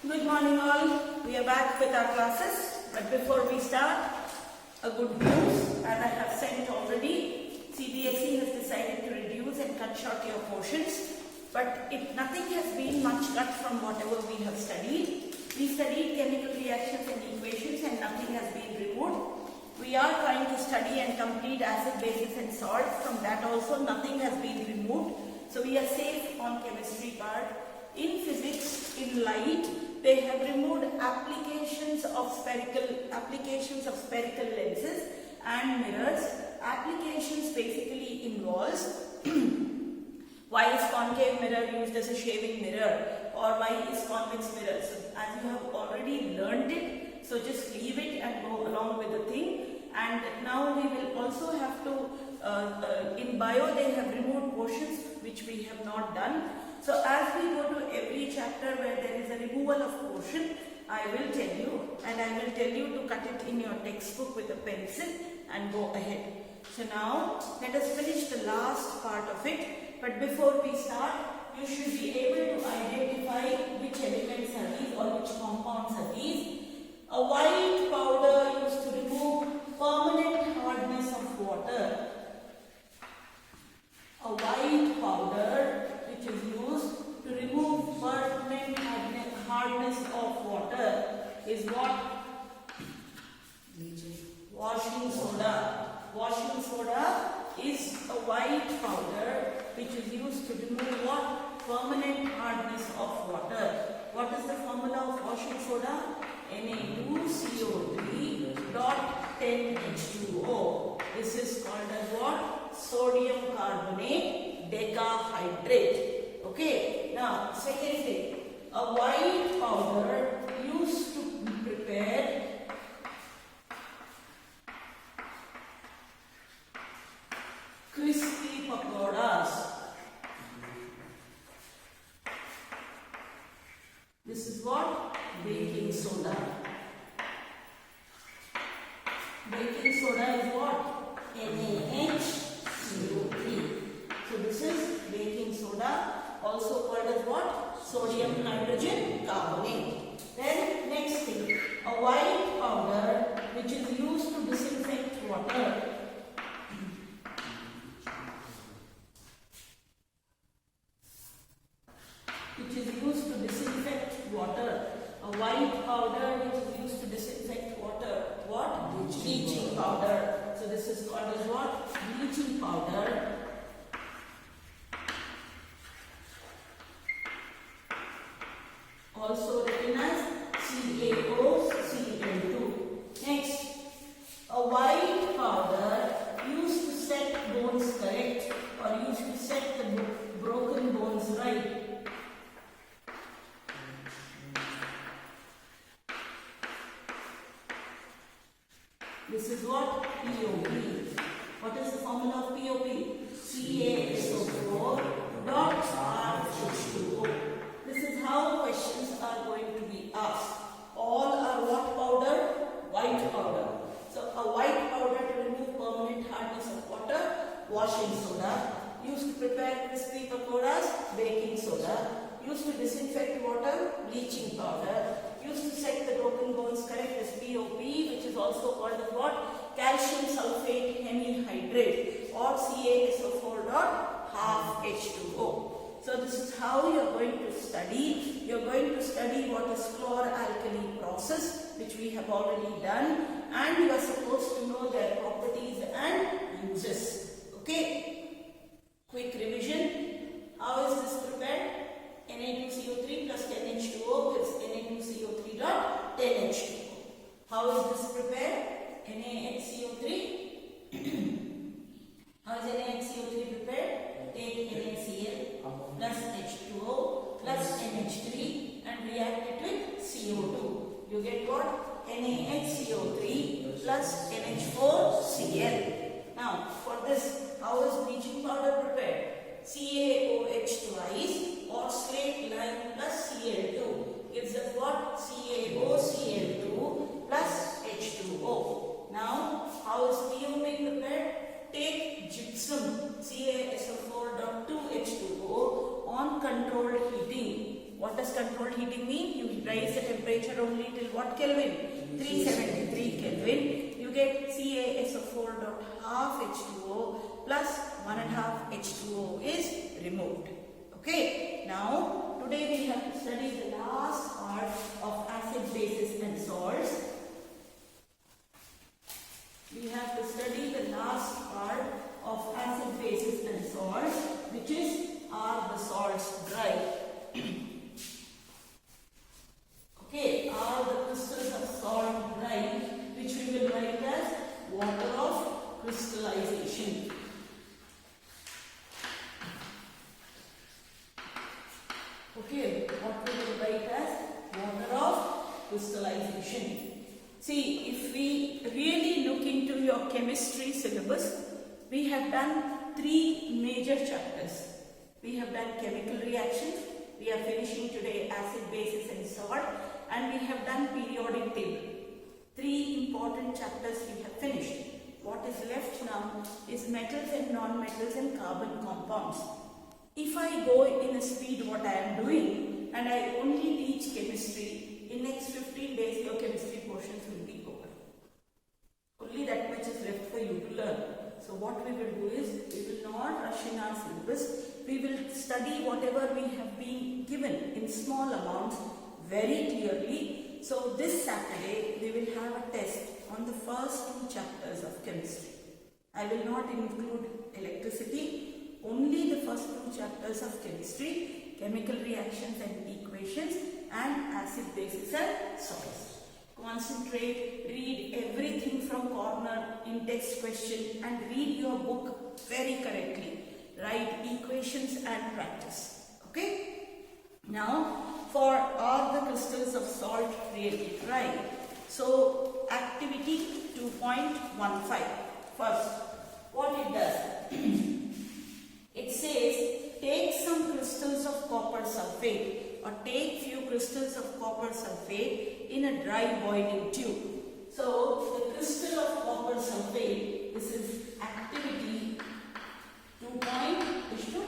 Good morning all. We are back with our classes. But before we start, a good news, as I have sent already, CBSE has decided to reduce and cut short your portions. But if nothing has been much cut from whatever we have studied, we studied chemical reactions and equations and nothing has been removed. We are trying to study and complete acid, bases and salts. From that also nothing has been removed. So we are safe on chemistry part. In physics, in light, they have removed applications of spherical lenses and mirrors. Applications basically involves why is concave mirror used as a shaving mirror or why is convex mirror. So as you have already learned it, so just leave it and go along with the thing. And now we will also have to, in bio they have removed portions which we have not done. So as we go to every chapter where there is a removal of portion, I will tell you, and I will tell you to cut it in your textbook with a pencil and go ahead. So now let us finish the last part of it. But before we start, you should be able to identify which elements are these or which compounds are these. A white powder used to remove permanent hardness of water. A white powder which is used to remove permanent hardness of water is what? Washing soda. Washing soda is a white powder which is used to remove what? Permanent hardness of water. What is the formula of washing soda? Na2CO3 dot 10H2O. This is called as what? Sodium carbonate decahydrate. Okay. Now, second thing, a white powder used to prepare crispy pakoras. This is what? Baking soda. Baking soda is what? NaHCO3. So this is baking soda, also called as what? Sodium hydrogen carbonate. Then next thing, a white powder which is used to disinfect water. Which is used to disinfect water. A white powder which is used to disinfect water. What? Bleaching powder. So this is called as what? Bleaching powder. Also written as CaOCl2. Next, a white powder used to set bones correct or used to set the broken bones right. This is what? POP. What is the formula of POP? CaSO4 dot RH2O. This is how questions are going to be asked. All are what powder? White powder. So a white powder to remove permanent hardness of water, washing soda. Used to prepare crispy pakoras, baking soda. Used to disinfect water, bleaching powder. Used to set the broken bones correct as POP, which is also called as what? Calcium sulfate hemihydrate or CaSO4 dot half H2O. So this is how you are going to study. You are going to study what is chloralkali process, which we have already done, and you are supposed to know their properties and uses. Okay. Quick revision. How is this prepared? Na2CO3 plus 10H2O gives Na2CO3 dot 10H2O. How is this prepared? NaHCO3. How is NaHCO3 prepared? Take NaCl plus H2O plus NH3 and react it with CO2. You get what? NaHCO3 plus NH4Cl. Now, for this, how is bleaching powder prepared? CaOH twice or slate lime plus Cl2 gives us what? CaOCl2 plus H2O. Now, how is POP prepared? Take gypsum CaSO4 dot 2H2O on controlled heating. What does controlled heating mean? You rise the temperature only till what Kelvin? 373 Kelvin. You get CaSO4 dot half H2O plus 1.5 H2O is removed. Okay. Now today we have to study the last part of acid, bases and salts. We have to study the last part of acid, bases and salts, which is are the salts dry? Okay, are the crystals of salt dry, which we will write as water of crystallization. Okay, what we will write as water of crystallization. See, if we really look into your chemistry syllabus, we have done 3 major chapters. We have done chemical reactions, we are finishing today acid, bases and salt, and we have done periodic table. 3 important chapters we have finished. What is left now is metals and non-metals and carbon compounds. If I go in a speed what I am doing and I only teach chemistry, in next 15 days your chemistry portions will be over. Only that much is left for you to learn. So what we will do is, we will not rush in our syllabus. We will study whatever we have been given in small amounts very clearly. So this Saturday we will have a test on the first 2 chapters of chemistry. I will not include electricity, only the first 2 chapters of chemistry, chemical reactions and equations, and acid, bases and salts. Concentrate, read everything from corner in text question and read your book very correctly. Write equations and practice. Okay? Now, for are the crystals of salt really dry? So, activity 2.15. First, what it does? It says, take some crystals of copper sulfate or take few crystals of copper sulfate in a dry boiling tube. So, the crystal of copper sulfate, this is activity 2.15.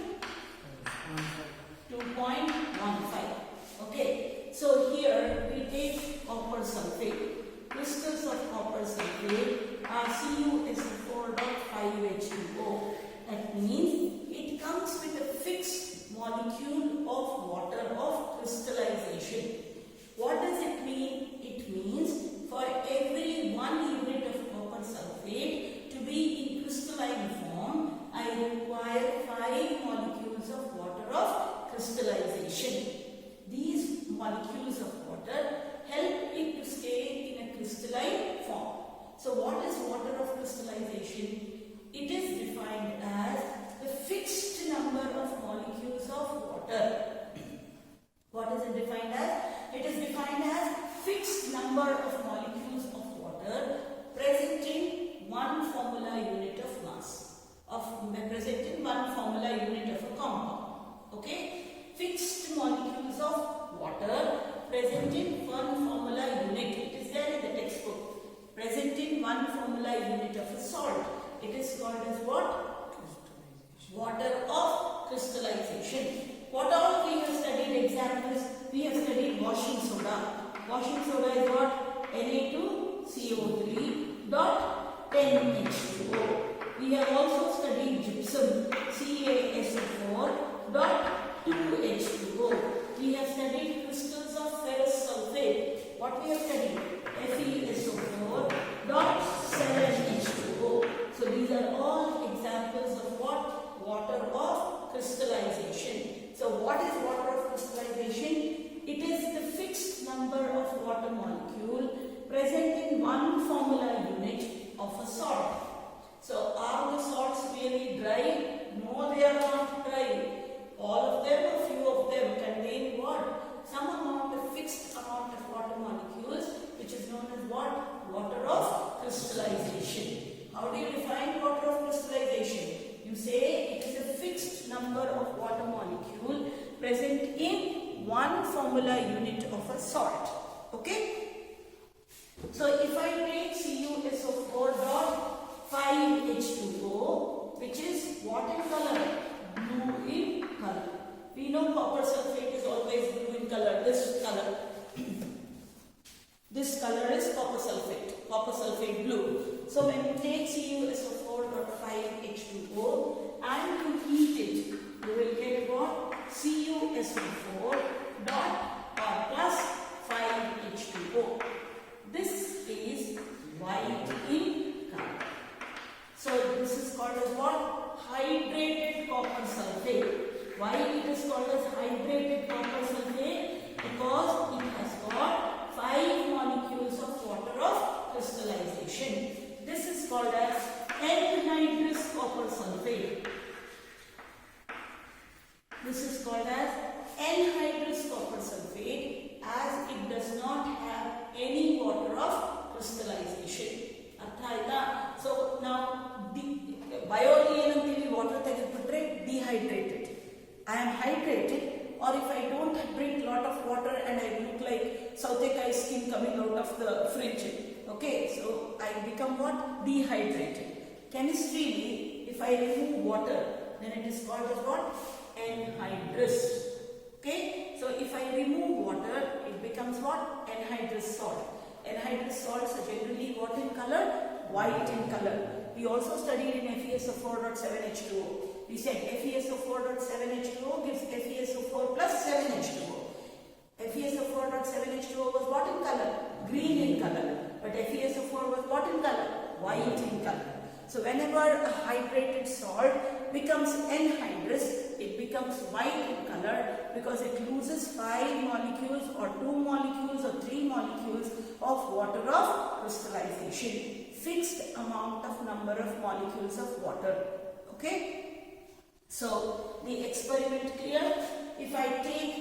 Okay, so here we take copper sulfate. Crystals of copper sulfate are CuSO4.5H2O. That means it comes with a fixed molecule of water of crystallization. What does it mean? It means for every 1 unit of copper sulfate to be in crystalline form, I require 5 molecules of water of crystallization. These molecules of water help it to stay in a crystalline form. So what is water of crystallization? It is defined as the fixed number of molecules of water. What is it defined as? It is defined as fixed number of molecules of water present in 1 formula unit of mass, present in 1 formula unit of a compound. Okay? Fixed molecules of water present in 1 formula unit. It is there in the textbook. Present in 1 formula unit of a salt. It is called as what? Water of crystallization. What all we have studied examples? We have studied washing soda. Washing soda is what? Na2CO3 dot 10H2O. We have also studied gypsum. CaSO4 dot 2H2O. We have studied crystals of ferrous sulfate. What we have studied? FeSO4 dot 7H2O. So these are all examples of what? Water of crystallization. So what is water of crystallization? It is the fixed number of water molecule present in 1 formula unit of a salt. So are the salts really dry? No, they are not dry. All of them or few of them contain what? Some amount of fixed amount of water molecules, which is known as what? Water of crystallization. How do you define water of crystallization? You say it is a fixed number of water molecule present in 1 formula unit of a salt. Okay? So if I take CuSO4 dot 5H2O, which is what in color? Blue in color. We know copper sulfate is always blue in color, this color. So when you take CuSO4.5H2O and you heat it, you will get what? CuSO4 dot plus 5H2O. This is white in color. So this is called as what? Hydrated copper sulfate. Why it is called as hydrated copper sulfate? Because it has got 5 molecules of water of crystallization. This is called as anhydrous copper sulfate. This is called as anhydrous copper sulfate as it does not have any water of crystallization. So now biology ಏನಂತೀವಿ water ತೆಗೆದುಬಿಟ್ರೆ dehydrated. I am hydrated, or if I don't drink lot of water and I look like sautekai skin coming out of the fridge. Okay, so I become what? Dehydrated. Chemistry, if I remove water, then it is called as what? Anhydrous. Okay, so if I remove water, it becomes what? Anhydrous salt. Anhydrous salts are generally what in color? White in color. We also studied in FeSO4.7H2O. We said FeSO4.7H2O gives FeSO4 plus 7H2O. FeSO4.7H2O was what in color? Green in color. But FeSO4 was what in color? White in color. So whenever a hydrated salt becomes anhydrous, it becomes white in color because it loses 5 molecules or 2 molecules or 3 molecules of water of crystallization. Fixed amount of number of molecules of water. Okay? So the experiment clear. If I take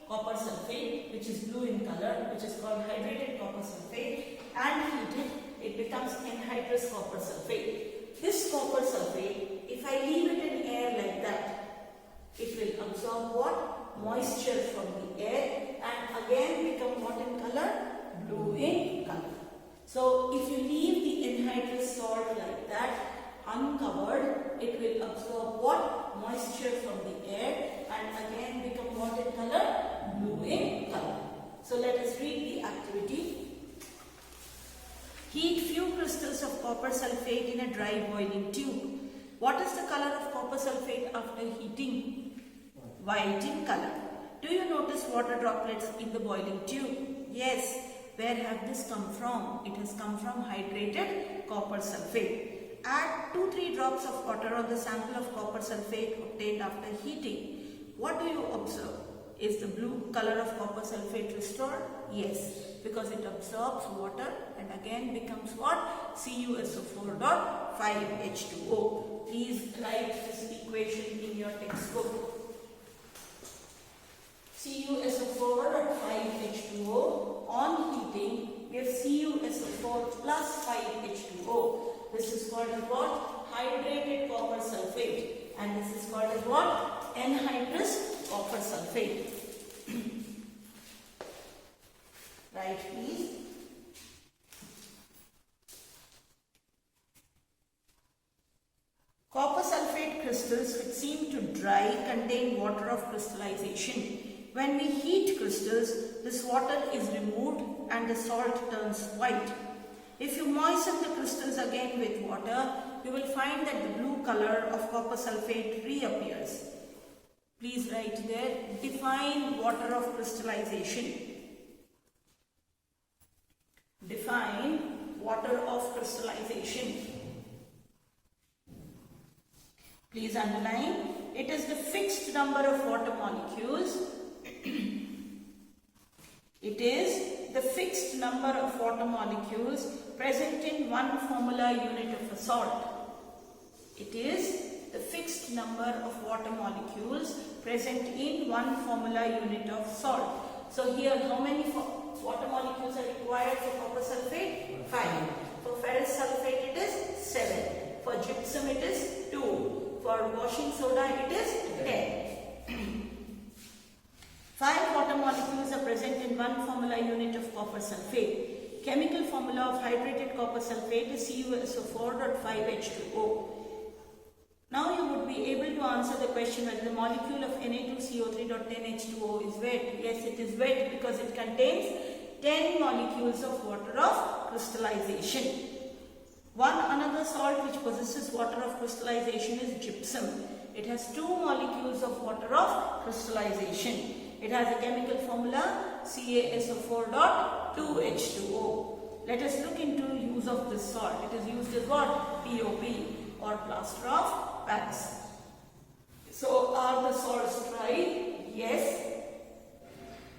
copper sulfate, which is blue in color, which is called hydrated copper sulfate, and heat it, it becomes anhydrous copper sulfate. This copper sulfate, if I leave it in air like that, it will absorb what? Moisture from the air and again become what in color? Blue in color. So if you leave the anhydrous salt like that, uncovered, it will absorb what? Moisture from the air and again become what in color? Blue in color. So let us read the activity. Heat few crystals of copper sulfate in a dry boiling tube. What is the color of copper sulfate after heating? White in color. Do you notice water droplets in the boiling tube? Yes. Where have this come from? It has come from hydrated copper sulfate. Add 2-3 drops of water on the sample of copper sulfate obtained after heating. What do you observe? Is the blue color of copper sulfate restored? Yes, because it absorbs water and again becomes what? CuSO4.5H2O. Please write this equation in your textbook. CuSO4.5H2O on heating gives CuSO4 plus 5H2O. This is called as what? Hydrated copper sulfate. And this is called as what? Anhydrous copper sulfate. Right, please. Copper sulfate crystals which seem to dry contain water of crystallization. When we heat crystals, this water is removed and the salt turns white. If you moisten the crystals again with water, you will find that the blue color of copper sulfate reappears. Please write there, define water of crystallization. Define water of crystallization. Please underline, it is the fixed number of water molecules. It is the fixed number of water molecules present in one formula unit of a salt. It is the fixed number of water molecules present in one formula unit of salt. So here how many water molecules are required for copper sulfate? 5. For ferrous sulfate it is 7. For gypsum it is 2. For washing soda it is 10. 5 water molecules are present in one formula unit of copper sulfate. Chemical formula of hydrated copper sulfate is CuSO4.5H2O. Now you would be able to answer the question whether the molecule of Na2CO3.10H2O is wet. Yes, it is wet because it contains 10 molecules of water of crystallization. Another salt which possesses water of crystallization is gypsum. It has 2 molecules of water of crystallization. It has a chemical formula CaSO4.2H2O. Let us look into use of this salt. It is used as what? POP or plaster of Paris. So are the salts dry? Yes.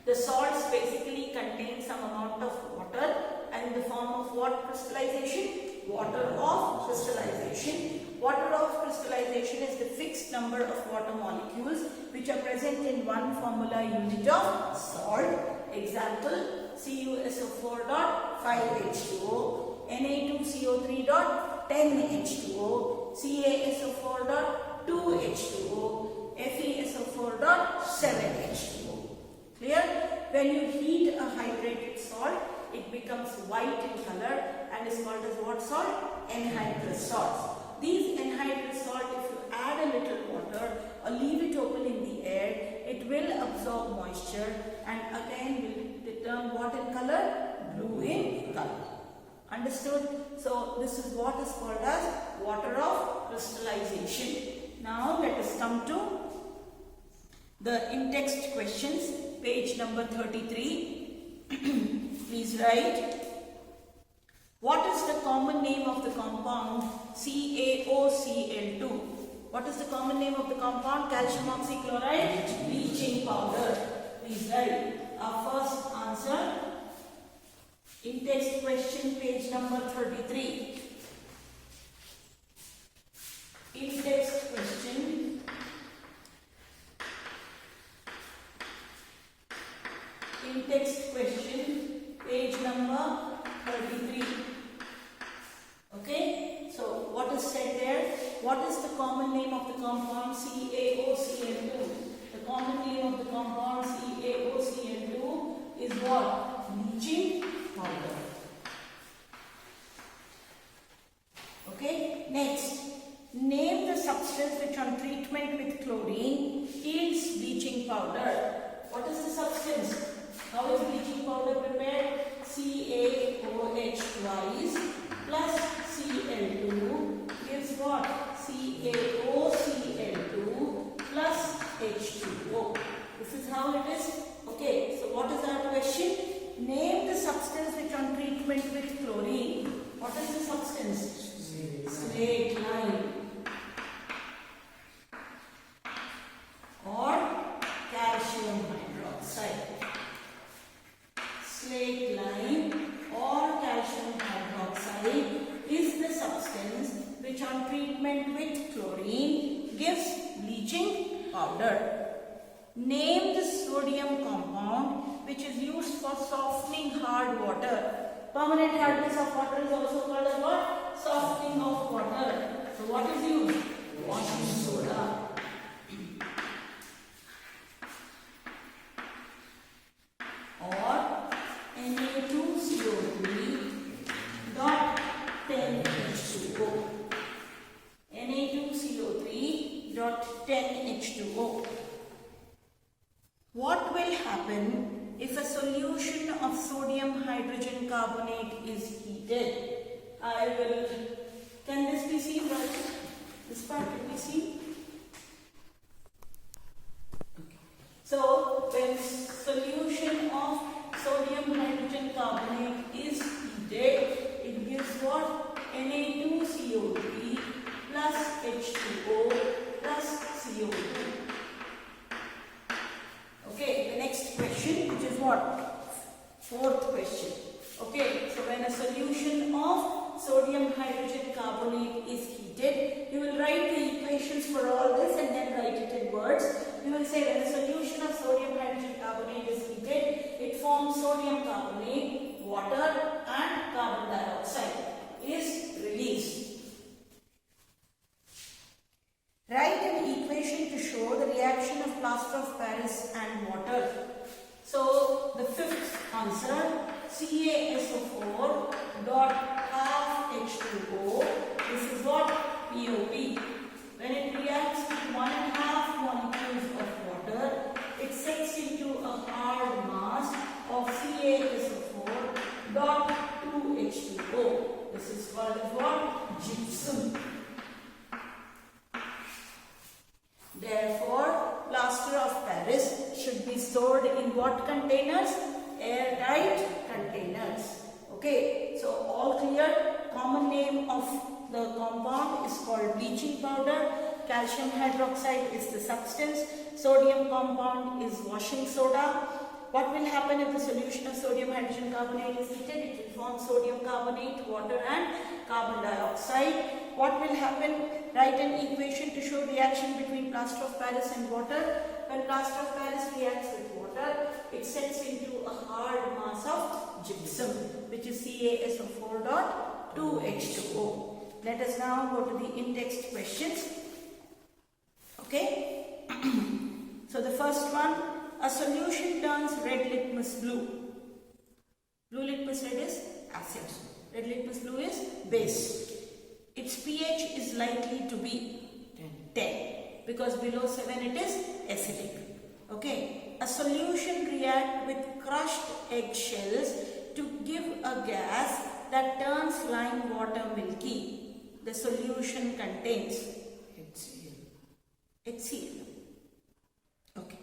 The salts basically contain some amount of water and in the form of what crystallization? Water of crystallization. Water of crystallization is the fixed number of water molecules which are present in one formula unit of salt. Example, CuSO4.5H2O, Na2CO3.10H2O, CaSO4.2H2O, FeSO4.7H2O. Clear? When you heat a hydrated salt, it becomes white in color and is called as what salt? Anhydrous salts. These anhydrous salt, if you add a little water or leave it open in the air, it will absorb moisture and again will turn what in color? Blue in color. Understood? So this is what is called as water of crystallization. Now let us come to the in-text questions, page number 33. Please write. What is the common name of the compound CaOCl2? What is the common name of the compound? Calcium oxychloride bleaching powder. Please write. Our first answer. In-text question, page number 33. In-text question. In-text question, page number 33. Okay, so what is said there? What is the common name of the compound CaOCl2? The common name of the compound CaOCl2 is what? Bleaching powder. Okay, next, name the substance which on treatment with chlorine yields bleaching powder. What is the substance? How is bleaching powder prepared? CaOH twice plus Cl2 gives what? CaOCl2 plus H2O. This is how it is. Okay, so what is our question? Name the substance which on treatment with chlorine. What is the substance? Slate lime. Or calcium hydroxide. Slate lime or calcium hydroxide is the substance which on treatment with chlorine gives bleaching powder. Name the sodium compound which is used for softening hard water. Permanent hardness of water is also called as what? Softening of water. So what is used? Washing soda. Or Na2CO3.10H2O. Na2CO3.10H2O. What will happen if a solution of sodium hydrogen carbonate is heated? Can this be seen, right? This part can be seen? Okay. So, when solution of sodium hydrogen carbonate is heated, it gives what? Na2CO3 plus H2O plus CO2. Okay, the next question, which is what? Fourth question. Okay, so when a solution of sodium hydrogen carbonate is heated, you will write the equations for all this and then write it in words. You will say when a solution of sodium hydrogen carbonate is heated, it forms sodium carbonate, water and carbon dioxide is released. Write an equation to show the reaction of plaster of Paris and water. So the fifth answer, CaSO4 dot half H2O. This is what? POP. When it reacts with 1.5 molecules of water, it sets into a hard mass of CaSO4 dot 2H2O. This is called as what? what containers? Airtight containers. Okay, so all clear. Common name of the compound is called bleaching powder. Calcium hydroxide is the substance. Sodium compound is washing soda. What will happen if the solution of sodium hydrogen carbonate is heated? It will form sodium carbonate, water and carbon dioxide. What will happen? Write an equation to show reaction between plaster of Paris and water. When plaster of Paris reacts with water, it sets into a hard mass of gypsum, which is CaSO4 dot 2H2O. Let us now go to the in-text questions. Okay. So the first one, a solution turns red litmus blue. Blue litmus red is acid. Red litmus blue is base. Its pH is likely to be 10 because below 7 it is acidic. Okay. A solution reacts with crushed eggshells to give a gas that turns lime water milky. The solution contains HCl. Okay.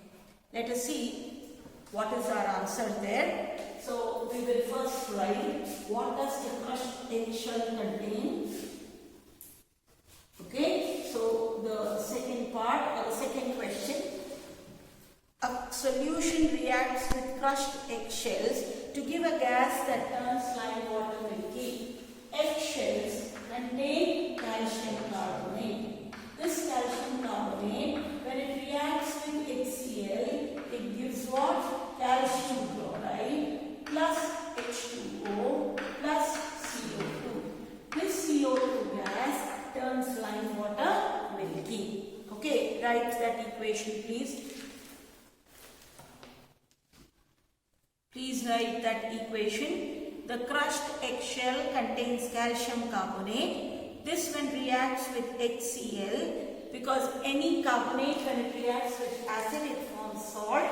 Let us see what is our answer there. So we will first write what does the crushed eggshell contain. Okay. So the second part or the second question. A solution reacts with crushed eggshells to give a gas that turns lime water milky. Eggshells contain calcium carbonate. This calcium carbonate, when it reacts with HCl, it gives what? Calcium chloride plus H2O plus CO2. This CO2 gas turns lime water milky. Okay, write that equation please. Please write that equation. The crushed eggshell contains calcium carbonate. This when reacts with HCl, because any carbonate when it reacts with acid it forms salt,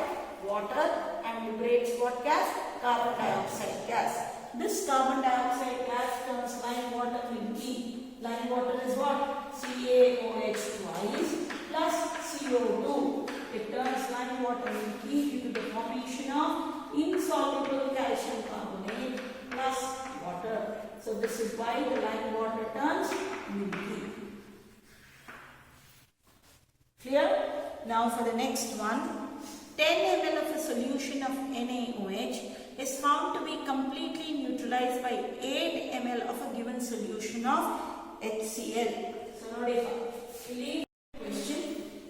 water and liberates what gas? Carbon dioxide gas. This carbon dioxide gas turns lime water milky. Lime water is what? CaOH twice plus CO2. It turns lime water milky due to the formation of insoluble calcium carbonate plus water. So this is why the lime water turns milky. Clear? Now for the next one. 10 ml of a solution of NaOH is found to be completely neutralized by 8 ml of a given solution of HCl. So now leave question.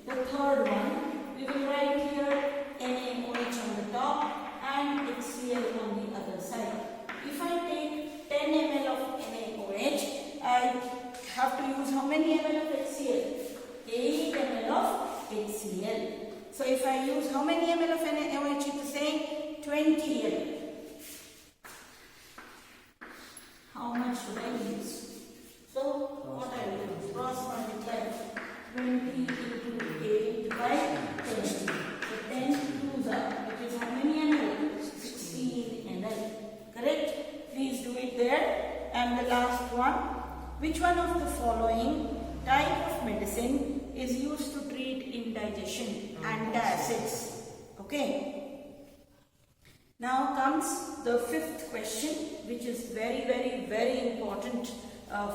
The third one, we will write here NaOH on the top and HCl on the other side. If I take 10 ml of NaOH, I have to use how many ml of HCl? 8 ml of HCl. So if I use how many ml of NaOH, it is saying 20 ml. How much should I use? So what I will do? Cross multiply 20 into 8 by 10. So 10 2s are, which is how many ml? 16 ml. Correct? Please do it there. And the last one. Which one of the following type of medicine is used to treat indigestion? Antacids. Okay. Now comes the fifth question, which is very important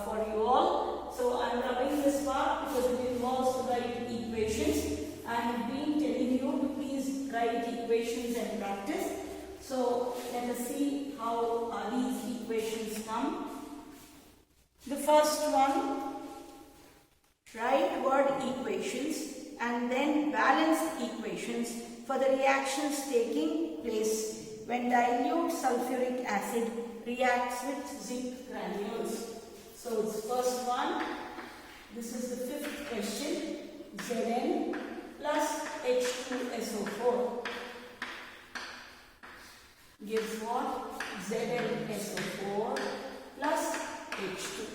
for you all. So I am rubbing this part because it involves to write equations. I have been telling you to please write equations and practice. So let us see how these equations come. The first one, write word equations and then balanced equations for the reactions taking place when dilute sulfuric acid reacts with zinc granules. So it's first one. This is the fifth question. Zn plus H2SO4 gives what? ZnSO4 plus H2.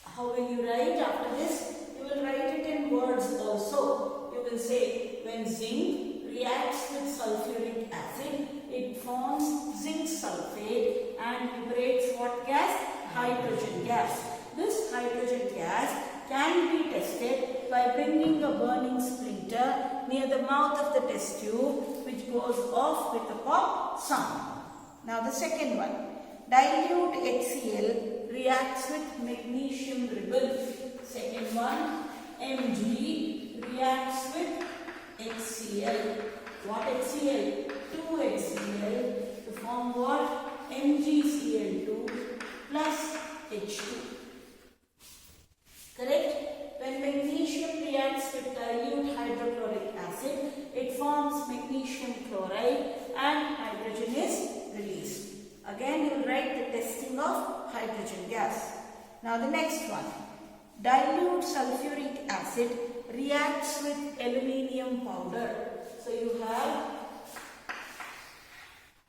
How will you write after this? You will write it in words also. You will say when zinc reacts with sulfuric acid, it forms zinc sulfate and liberates what gas? Hydrogen gas. This hydrogen gas can be tested by bringing a burning splinter near the mouth of the test tube, which off with the pop sound. Now the second one, dilute HCl reacts with magnesium ribbon. Second one, Mg reacts with HCl. What HCl? 2HCl to form what? MgCl2 plus H2. Correct? When magnesium reacts with dilute hydrochloric acid, it forms magnesium chloride and hydrogen is released. Again, you will write the testing of hydrogen gas. Now the next one, dilute sulfuric acid reacts with aluminium powder. So you have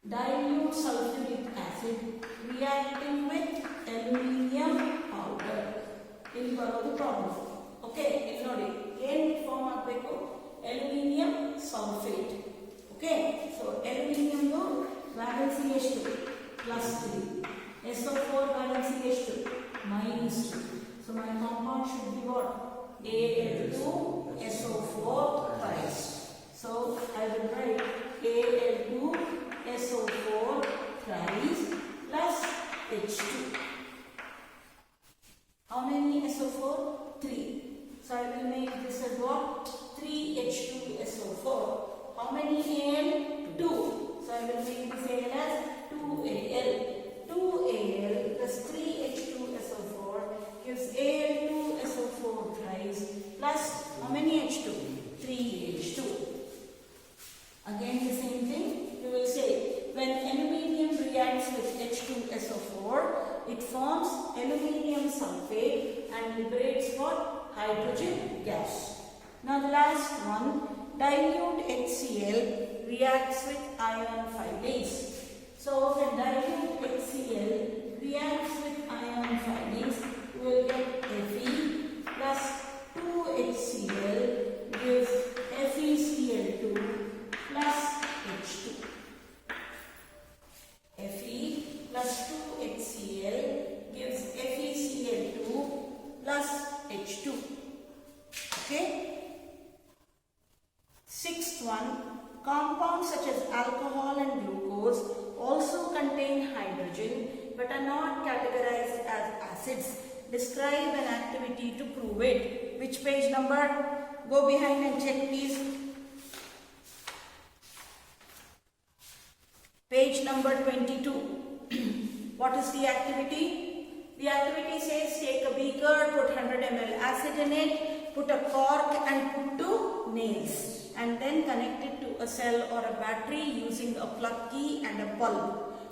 dilute sulfuric acid reacting with aluminium powder. In the problem. Okay, ignore it. Form ಆಗಬೇಕು aluminium sulfate. Okay, so aluminium valency ಎಷ್ಟು +3, SO4 valency ಎಷ್ಟು -2. So my compound should be what? Al2SO4 thrice. So I will write Al2SO4 thrice plus H2. How many SO4? 3. So I will make this as what? 3H2SO4. How many Al? 2. So I will make this Al as 2Al. 2Al plus 3H2SO4 gives Al2SO4 thrice plus how many H2? 3H2. Again the same thing. We will say when aluminium reacts with H2SO4, it forms aluminium sulfate and liberates what? Hydrogen gas. Now the last one, dilute HCl reacts with ion filings. So when dilute HCl reacts with ion filings, we will get Fe plus 2HCl gives FeCl2 plus H2. Fe plus 2HCl gives FeCl2 plus H2. Okay? Sixth one, compounds such as alcohol and glucose also contain hydrogen but are not categorized as acids. Describe an activity to prove it. Which page number? Go behind and check please. Page number 22. What is the activity? The activity says take a beaker, put 100 ml acid in it, put a cork and put 2 nails and then connect it to a cell or a battery using a plug key and a bulb.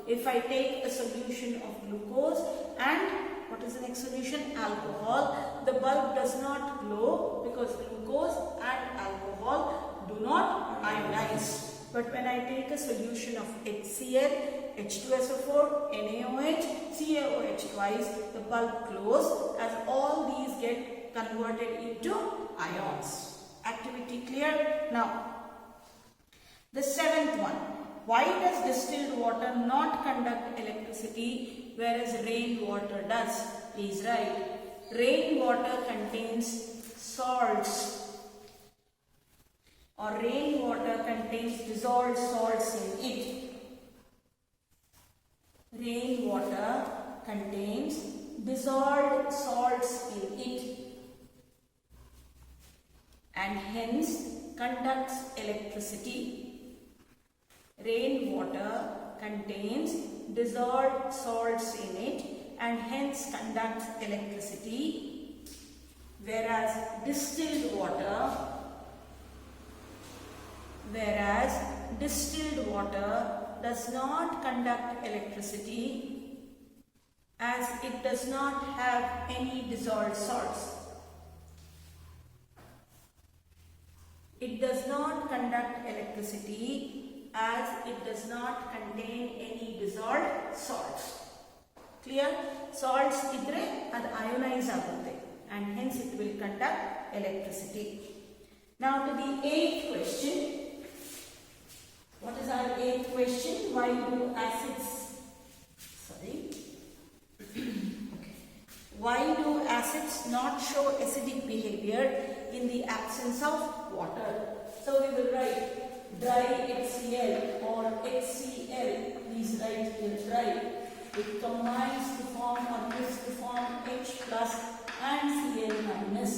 If I take a solution of glucose and what is the next solution? Alcohol. The bulb does not glow because glucose and alcohol do not ionize. But when I take a solution of HCl, H2SO4, NaOH, CaOH twice, the bulb glows as all these get converted into ions. Activity clear? Now, the seventh one. Why does distilled water not conduct electricity whereas rainwater does? Please write. Rainwater contains salts or rainwater contains dissolved salts in it. Rainwater contains dissolved salts in it and hence conducts electricity. Rainwater contains dissolved salts in it and hence conducts electricity, whereas distilled water does not conduct electricity as it does not have any dissolved salts. It does not conduct electricity as it does not contain any dissolved salts. Clear? Salts idre ad ionize agutte and hence it will conduct electricity. Now to the eighth question. What is our eighth question? Why do acids Why do acids not show acidic behavior in the absence of water? So we will write dry HCl or it combines to form or gives to form H plus and Cl minus.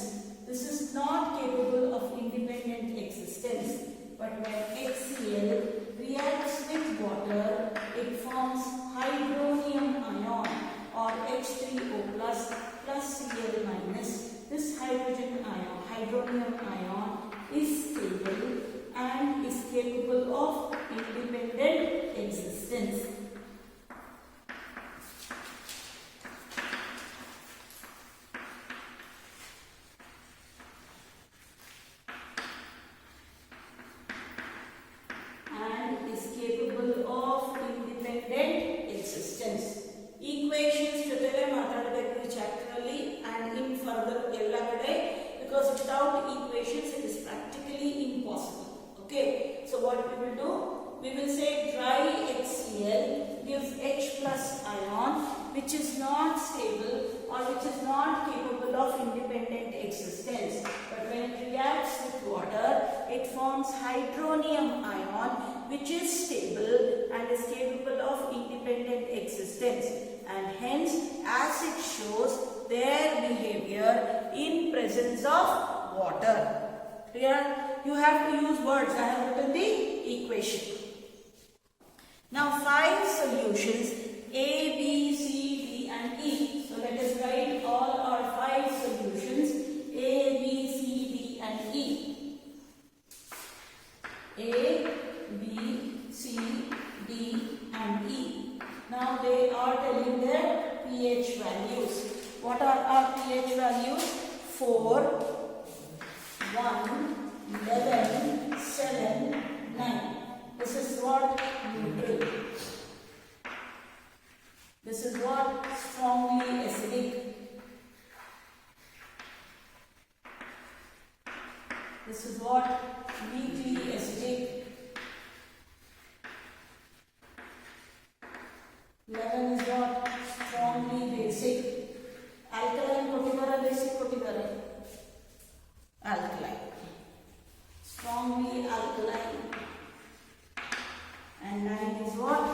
This is not capable of independent existence, but when HCl reacts with water, it forms hydronium ion or H3O plus Cl minus. This hydronium ion is stable and is capable of independent existence. Equations jotele maatadabekku chapterally and in further ella kade, because without equations it is practically impossible. Okay, so what we will do, we will say dry HCl gives H plus ion which is not stable or which is not capable of independent existence, but when it reacts with water it forms hydronium ion which is stable and is capable of independent existence, and hence acid shows their behavior in presence of water. Clear? You have to use words. I have written the equation. Now 5 solutions A, B, C, D and E. So let us write all our 5 solutions A, B, C, D and E. A, B, C, D and E. Now they are telling their pH values. What are our pH values? 4, 1, 11, 7, 9. This is what? Neutral. This is what? Strongly acidic. This is what? Weakly acidic. 11 is what? Strongly basic. Alkaline kottidara, basic kottidara. Alkaline. Strongly alkaline. And 9 is what?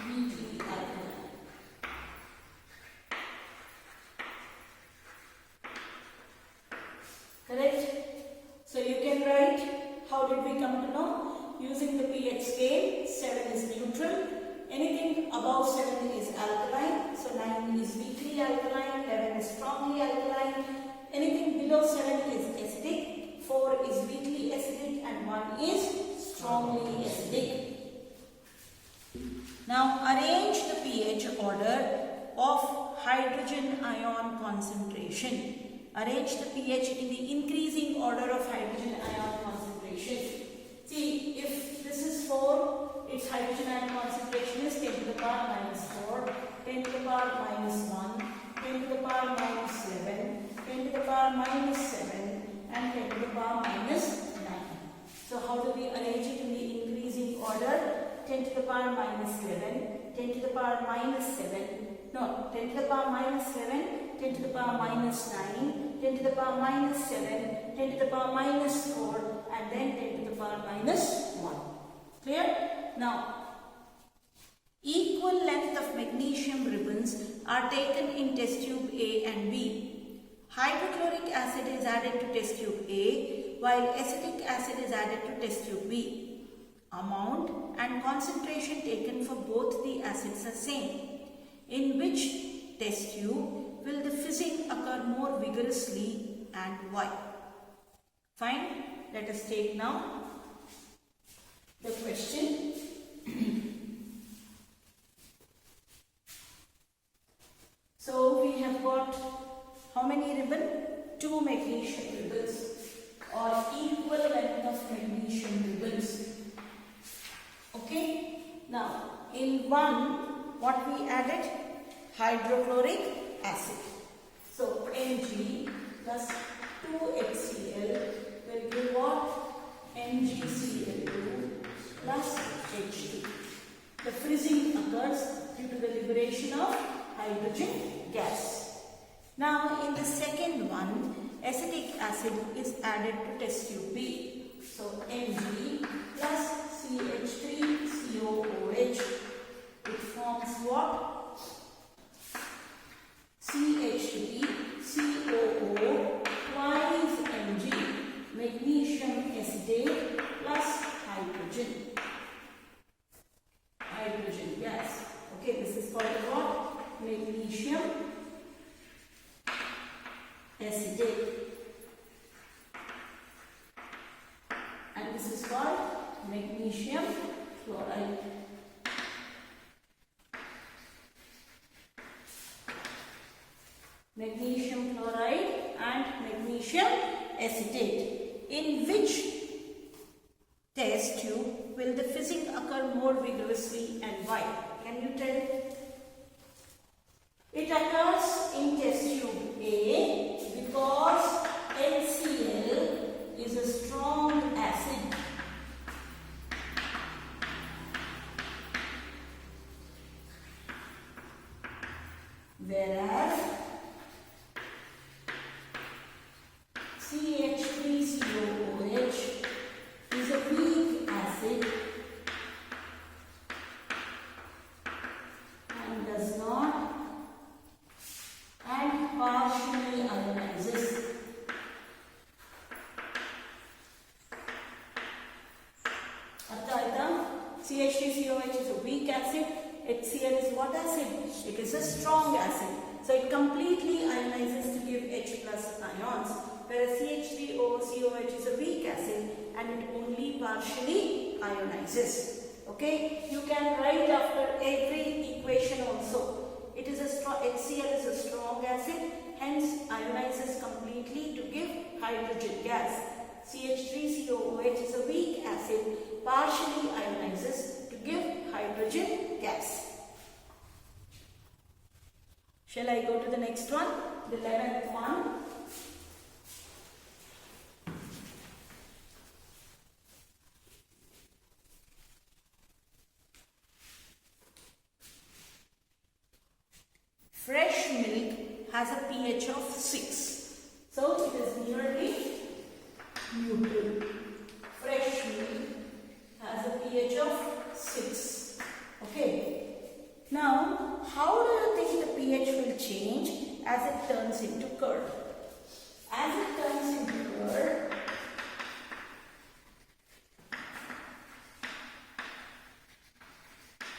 Weakly alkaline. Correct? So you can write, how did we come to know? Using the pH scale, 7 is neutral. Anything above 7 is alkaline. So 9 is weakly alkaline, 11 is strongly alkaline. Anything below 7 is acidic, 4 is weakly acidic and 1 is strongly acidic. Now arrange the pH order of hydrogen ion concentration. Arrange the pH in the increasing order of hydrogen ion concentration. See, if this is 4, its hydrogen ion concentration is 10 to the power minus 4, 10 to the power minus 1, 10 to the power minus 11, 10 to the power minus 7 and 10 to the power minus 9. So how do we arrange it in the increasing order? 10 to the power minus 11, 10 to the power minus 7, no, 10 to the power minus 7, 10 to the power minus 9, 10 to the power minus 7, 10 to the power minus 4 and then 10 to the power minus 1. Clear? Now, equal length of magnesium ribbons are taken in test tube A and B. Hydrochloric acid is added to test tube A while acetic acid is added to test tube B. Amount and concentration taken for both the acids are same. In which test tube will the fizzing occur more vigorously and why? Fine. Let us take now the question. So we have got how many ribbons? 2 magnesium ribbons or equal length of magnesium ribbons. Okay. Now in one, what we added? Hydrochloric acid. So Mg plus 2HCl will give what? MgCl2 plus H2. The fizzing occurs due to the liberation of hydrogen gas. Now in the second one, acetic acid is added to test tube B. So Mg plus CH3COOH. It forms what? called what? Magnesium acetate. And this is called magnesium chloride. Magnesium chloride and magnesium acetate. In which test tube will the fizzing occur more vigorously and why? Can you tell? It occurs in test tube A because NaCl is a strong acid. Whereas CH3COOH is a weak acid and does not and partially ionizes. CH3COH is a weak acid. HCl is what acid? It is a strong acid. So it completely ionizes to give H plus ions. Whereas CH3COH is a weak acid and it only partially ionizes. Okay, you can write after every equation also. It is a strong, HCl is a strong acid, hence ionizes completely to give hydrogen gas. CH3COOH is a weak acid, partially ionizes to give hydrogen gas. Shall I go to the next one? The 11th one. Fresh milk has a pH of 6. So it is nearly neutral. Fresh milk has a pH of 6. Okay. Now, how do you think the pH will change as it turns into curd? As it turns into curd,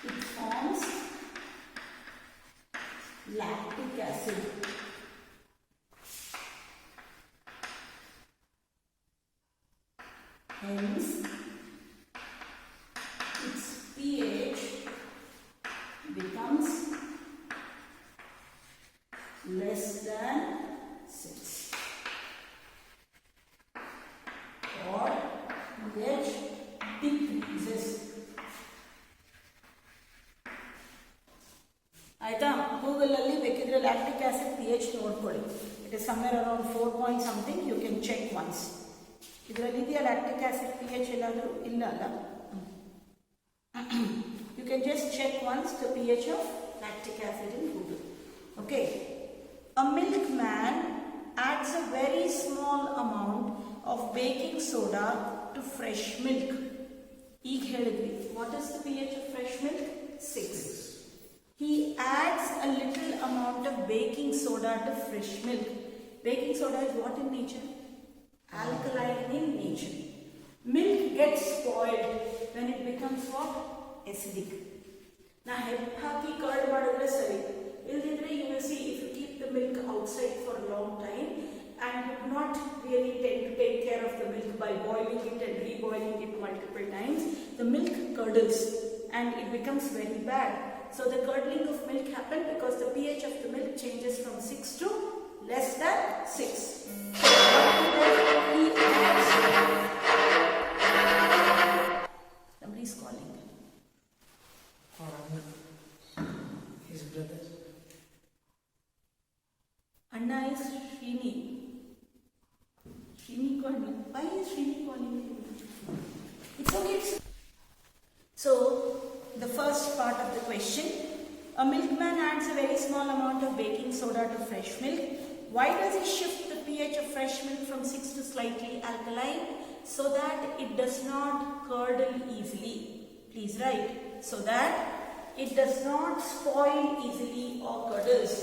it forms lactic acid. Hence, its pH becomes less than 6 or pH decreases. ಆಯ್ತಾ ಗೂಗಲಲ್ಲಿ ಬೇಕಿದ್ರೆ lactic acid pH ನೋಡ್ಕೊಳ್ಳಿ. It is somewhere around 4 point something. You can check once. ಇದರಲ್ಲಿ ಇದೆಯಾ lactic acid pH ಎಲ್ಲಾದರೂ? ಇಲ್ಲ ಅಲ್ಲ. You can just check once the pH of lactic acid in Google. Okay. A milkman adds a very small amount of baking soda to fresh milk. ಈಗ ಹೇಳಿದ್ವಿ. What is the pH of fresh milk? 6. He adds a little amount of baking soda to fresh milk. Baking soda is what in nature? Alkaline in nature. Milk gets spoiled when it becomes what? Acidic. Now, haki curd madidre sari. Illidre you will see if you keep the milk outside for a long time and you do not really tend to take care of the milk by boiling it and reboiling it multiple times, the milk curdles and it becomes very bad. So the curdling of milk happens because the pH of the milk changes from 6 to less than 6. Somebody is calling. His brother. Anna is Srini. Srini called. Why is Srini calling him? It's okay. So, the first part of the question. A milkman adds a very small amount of baking soda to fresh milk. Why does he shift the pH of fresh milk from 6 to slightly alkaline? So that it does not curdle easily. Please write. So that it does not spoil easily or curdles.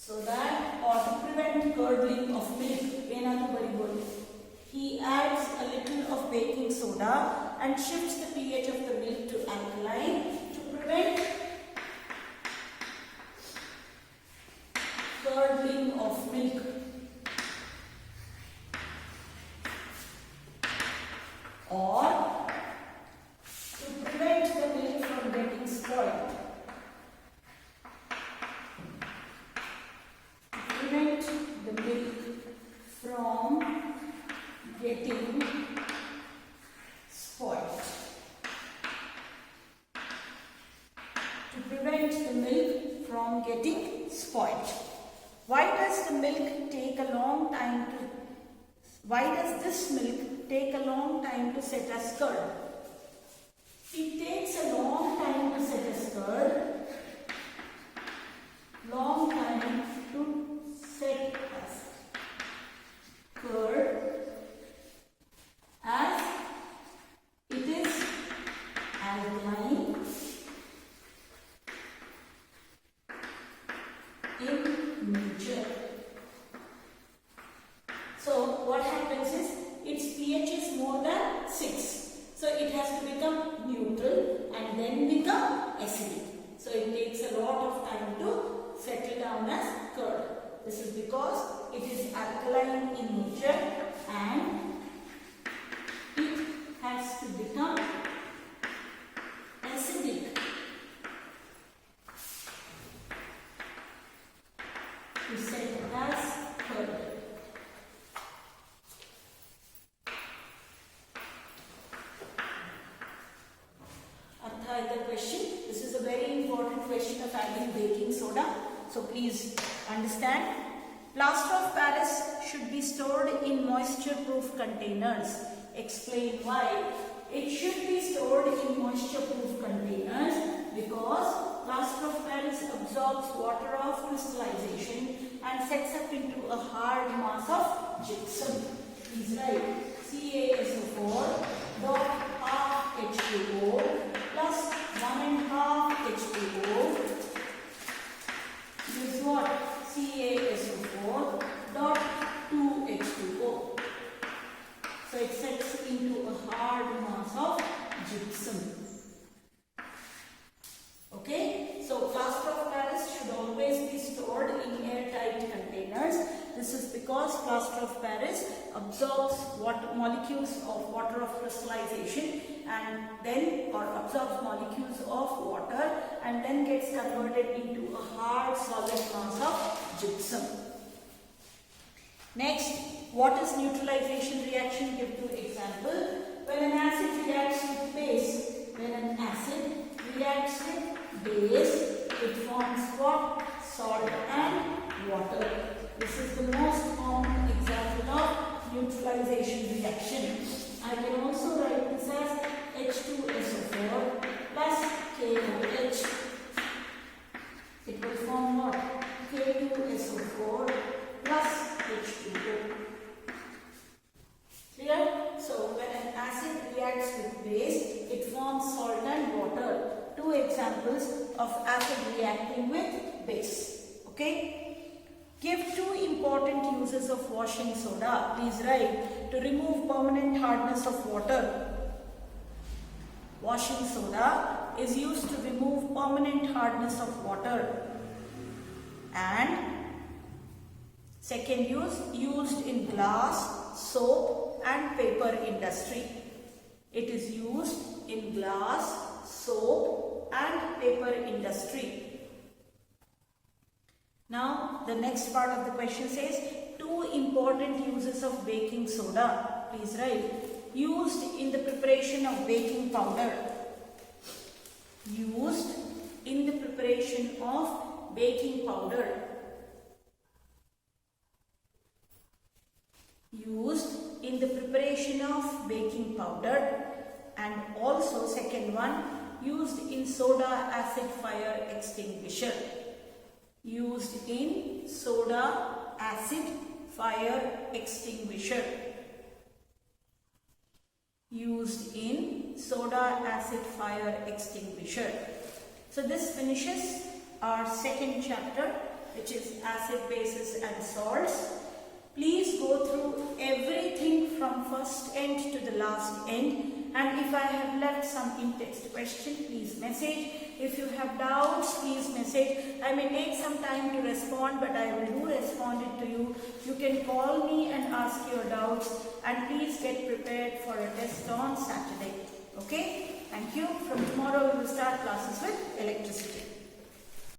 So that, or to prevent curdling of milk, he adds a little of baking soda and shifts the pH of the milk to alkaline to prevent curdling of milk. Or to prevent the milk from getting spoiled. Prevent the milk from getting spoiled. To prevent the milk from getting spoiled. Why does the milk take a long time to Why does this milk take a long time to set as curd? It takes a long time to set as curd. Long time to set as curd as it is alkaline in nature. So what happens is its pH is more than 6. So it has to become neutral and then become acidic. So it takes a lot of time to settle down as curd. This is because it is alkaline in nature and it has to become acidic to set as curd. The question. This is a very important question of adding baking soda. So please understand. Plaster of Paris should be stored in moisture-proof containers. Explain why. It should be stored in moisture-proof containers because plaster of Paris absorbs water of crystallization and sets up into a hard mass of gypsum. Please write CaSO4 dot half H2O plus 1.5 H2O gives what? CaSO4 dot 2 H2O. So it sets into a hard mass of gypsum. Okay, so plaster of Paris should always be stored in airtight containers. This is because plaster of Paris absorbs molecules of water of crystallization and then absorbs molecules of water and then gets converted into a hard solid mass of gypsum. Next, what is neutralization reaction? Give two examples. When an acid reacts with base, base, it forms what? Salt and water. This is the most common example of neutralization reaction. I can also write this as H2SO4 plus KOH. It will form what? K2SO4 plus H2O. Clear? So when an acid reacts with base, it forms salt and water. Two examples of acid reacting with base. Okay? Give two important uses of washing soda. Please write. To remove permanent hardness of water. Washing soda is used to remove permanent hardness of water. And second use, used in glass, soap and paper industry. It is used in glass, soap and paper industry. Now the next part of the question says two important uses of baking soda. Please write. Used in the preparation of baking powder. Used in the preparation of baking powder. Used in the preparation of baking powder. And also second one, used in soda acid fire extinguisher. Used in soda acid fire extinguisher. Used in soda acid fire extinguisher. So this finishes our second chapter, which is acid, bases and salts. Please go through everything from first end to the last end and if I have left some in-text question, please message. If you have doubts, please message. I may take some time to respond, but I will do respond it to you. You can call me and ask your doubts, and please get prepared for a test on Saturday. Okay? Thank you. From tomorrow we will start classes with electricity.